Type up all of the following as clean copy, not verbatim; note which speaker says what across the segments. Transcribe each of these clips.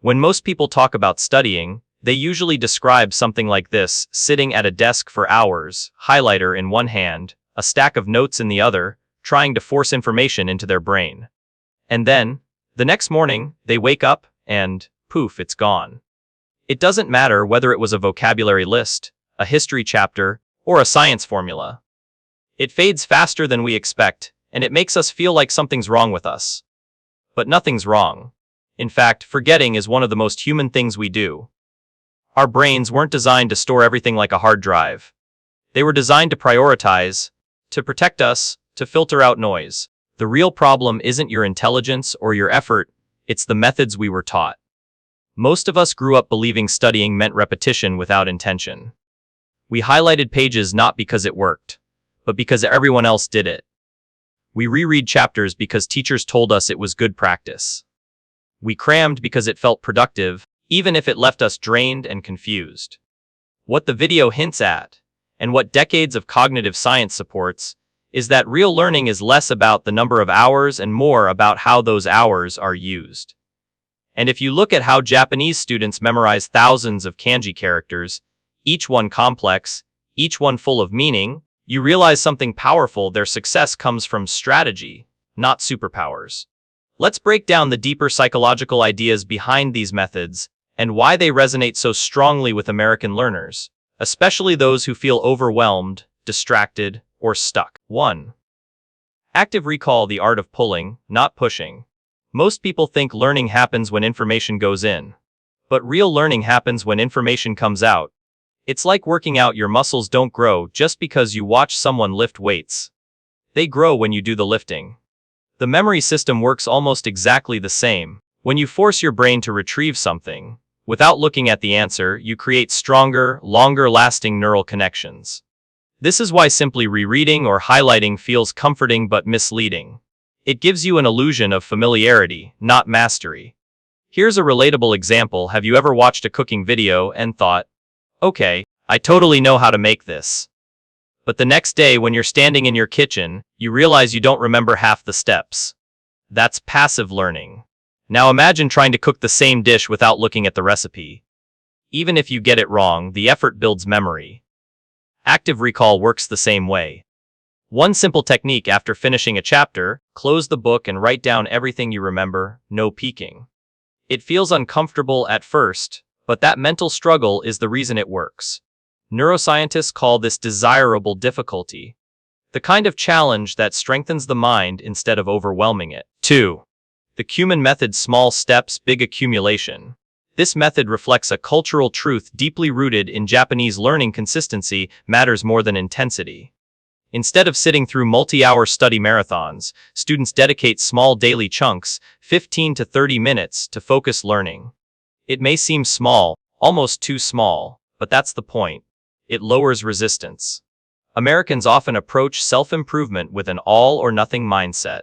Speaker 1: When most people talk about studying, they usually describe something like this: sitting at a desk for hours, highlighter in one hand, a stack of notes in the other, trying to force information into their brain. And then, the next morning, they wake up, and poof, it's gone. It doesn't matter whether it was a vocabulary list, a history chapter, or a science formula. It fades faster than we expect, and it makes us feel like something's wrong with us. But nothing's wrong. In fact, forgetting is one of the most human things we do. Our brains weren't designed to store everything like a hard drive. They were designed to prioritize, to protect us, to filter out noise. The real problem isn't your intelligence or your effort, it's the methods we were taught. Most of us grew up believing studying meant repetition without intention. We highlighted pages not because it worked, but because everyone else did it. We reread chapters because teachers told us it was good practice. We crammed because it felt productive, even if it left us drained and confused. What the video hints at, and what decades of cognitive science supports, is that real learning is less about the number of hours and more about how those hours are used. And if you look at how Japanese students memorize thousands of kanji characters, each one complex, each one full of meaning, you realize something powerful: their success comes from strategy, not superpowers. Let's break down the deeper psychological ideas behind these methods and why they resonate so strongly with American learners, especially those who feel overwhelmed, distracted, or stuck. 1. Active recall: the art of pulling, not pushing. Most people think learning happens when information goes in. But real learning happens when information comes out. It's like working out: your muscles don't grow just because you watch someone lift weights. They grow when you do the lifting. The memory system works almost exactly the same. When you force your brain to retrieve something, without looking at the answer, you create stronger, longer-lasting neural connections. This is why simply rereading or highlighting feels comforting but misleading. It gives you an illusion of familiarity, not mastery. Here's a relatable example: have you ever watched a cooking video and thought, "Okay, I totally know how to make this." But the next day when you're standing in your kitchen, you realize you don't remember half the steps. That's passive learning. Now imagine trying to cook the same dish without looking at the recipe. Even if you get it wrong, the effort builds memory. Active recall works the same way. One simple technique: after finishing a chapter, close the book and write down everything you remember, no peeking. It feels uncomfortable at first, but that mental struggle is the reason it works. Neuroscientists call this desirable difficulty, the kind of challenge that strengthens the mind instead of overwhelming it. 2. The Kuman Method: small steps, big accumulation. This method reflects a cultural truth deeply rooted in Japanese learning: consistency matters more than intensity. Instead of sitting through multi-hour study marathons, students dedicate small daily chunks, 15 to 30 minutes, to focus learning. It may seem small, almost too small, but that's the point. It lowers resistance. Americans often approach self-improvement with an all-or-nothing mindset.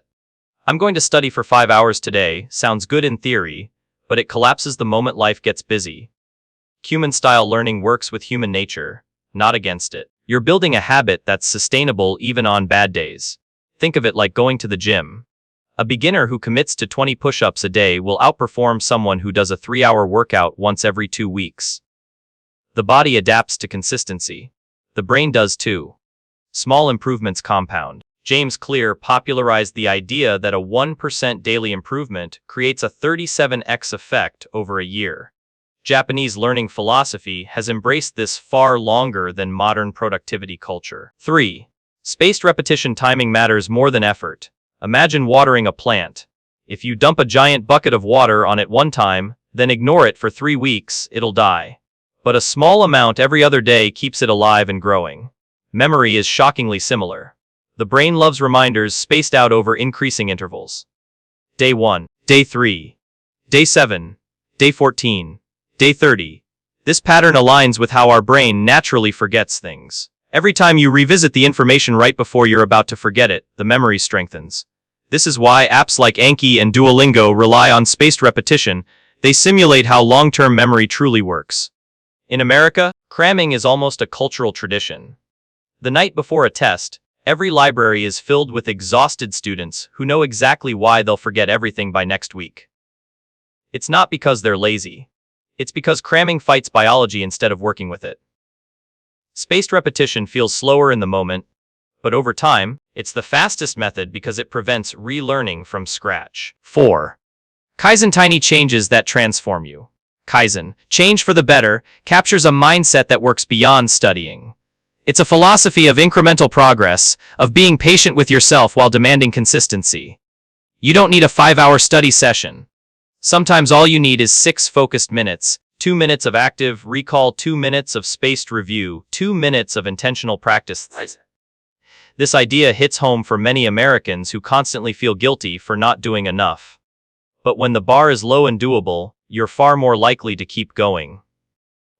Speaker 1: I'm going to study for 5 hours today sounds good in theory, but it collapses the moment life gets busy. Kuman-style learning works with human nature, not against it. You're building a habit that's sustainable even on bad days. Think of it like going to the gym. A beginner who commits to 20 push-ups a day will outperform someone who does a 3-hour workout once every 2 weeks. The body adapts to consistency. The brain does too. Small improvements compound. James Clear popularized the idea that a 1% daily improvement creates a 37x effect over a year. Japanese learning philosophy has embraced this far longer than modern productivity culture. 3. Spaced repetition: timing matters more than effort. Imagine watering a plant. If you dump a giant bucket of water on it one time, then ignore it for 3 weeks, it'll die. But a small amount every other day keeps it alive and growing. Memory is shockingly similar. The brain loves reminders spaced out over increasing intervals. Day 1, Day 3, Day 7, Day 14, Day 30. This pattern aligns with how our brain naturally forgets things. Every time you revisit the information right before you're about to forget it, the memory strengthens. This is why apps like Anki and Duolingo rely on spaced repetition. They simulate how long-term memory truly works. In America, cramming is almost a cultural tradition. The night before a test, every library is filled with exhausted students who know exactly why they'll forget everything by next week. It's not because they're lazy. It's because cramming fights biology instead of working with it. Spaced repetition feels slower in the moment, but over time, it's the fastest method because it prevents relearning from scratch. 4. Kaizen tiny changes that transform you. Kaizen, change for the better, captures a mindset that works beyond studying. It's a philosophy of incremental progress, of being patient with yourself while demanding consistency. You don't need a 5-hour study session. Sometimes all you need is 6 focused minutes, 2 minutes of active recall, 2 minutes of spaced review, 2 minutes of intentional practice. This idea hits home for many Americans who constantly feel guilty for not doing enough. But when the bar is low and doable, you're far more likely to keep going.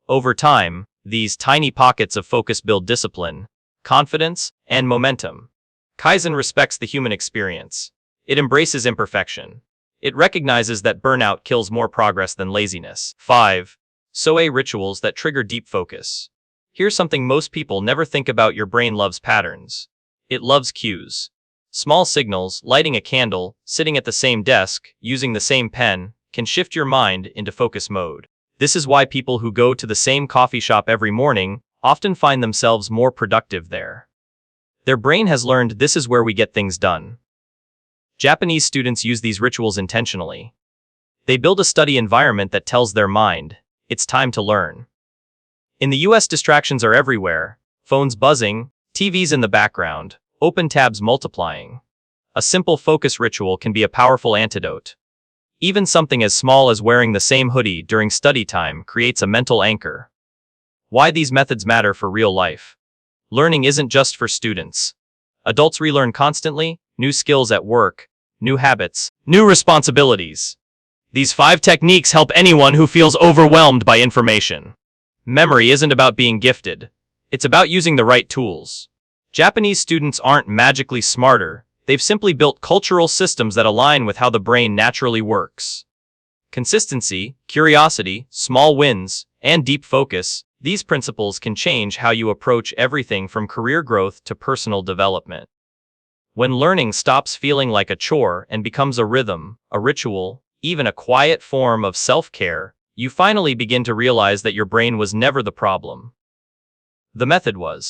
Speaker 1: Over time, these tiny pockets of focus build discipline, confidence, and momentum. Kaizen respects the human experience. It embraces imperfection. It recognizes that burnout kills more progress than laziness. 5. SOE rituals that trigger deep focus. Here's something most people never think about: your brain loves patterns. It loves cues. Small signals, lighting a candle, sitting at the same desk, using the same pen, can shift your mind into focus mode. This is why people who go to the same coffee shop every morning often find themselves more productive there. Their brain has learned this is where we get things done. Japanese students use these rituals intentionally. They build a study environment that tells their mind, it's time to learn. In the US, distractions are everywhere: phones buzzing, TVs in the background, open tabs multiplying. A simple focus ritual can be a powerful antidote. Even something as small as wearing the same hoodie during study time creates a mental anchor. Why these methods matter for real life. Learning isn't just for students. Adults relearn constantly: new skills at work, new habits, new responsibilities. These 5 techniques help anyone who feels overwhelmed by information. Memory isn't about being gifted. It's about using the right tools. Japanese students aren't magically smarter. They've simply built cultural systems that align with how the brain naturally works. Consistency, curiosity, small wins, and deep focus, these principles can change how you approach everything from career growth to personal development. When learning stops feeling like a chore and becomes a rhythm, a ritual, even a quiet form of self-care, you finally begin to realize that your brain was never the problem. The method was.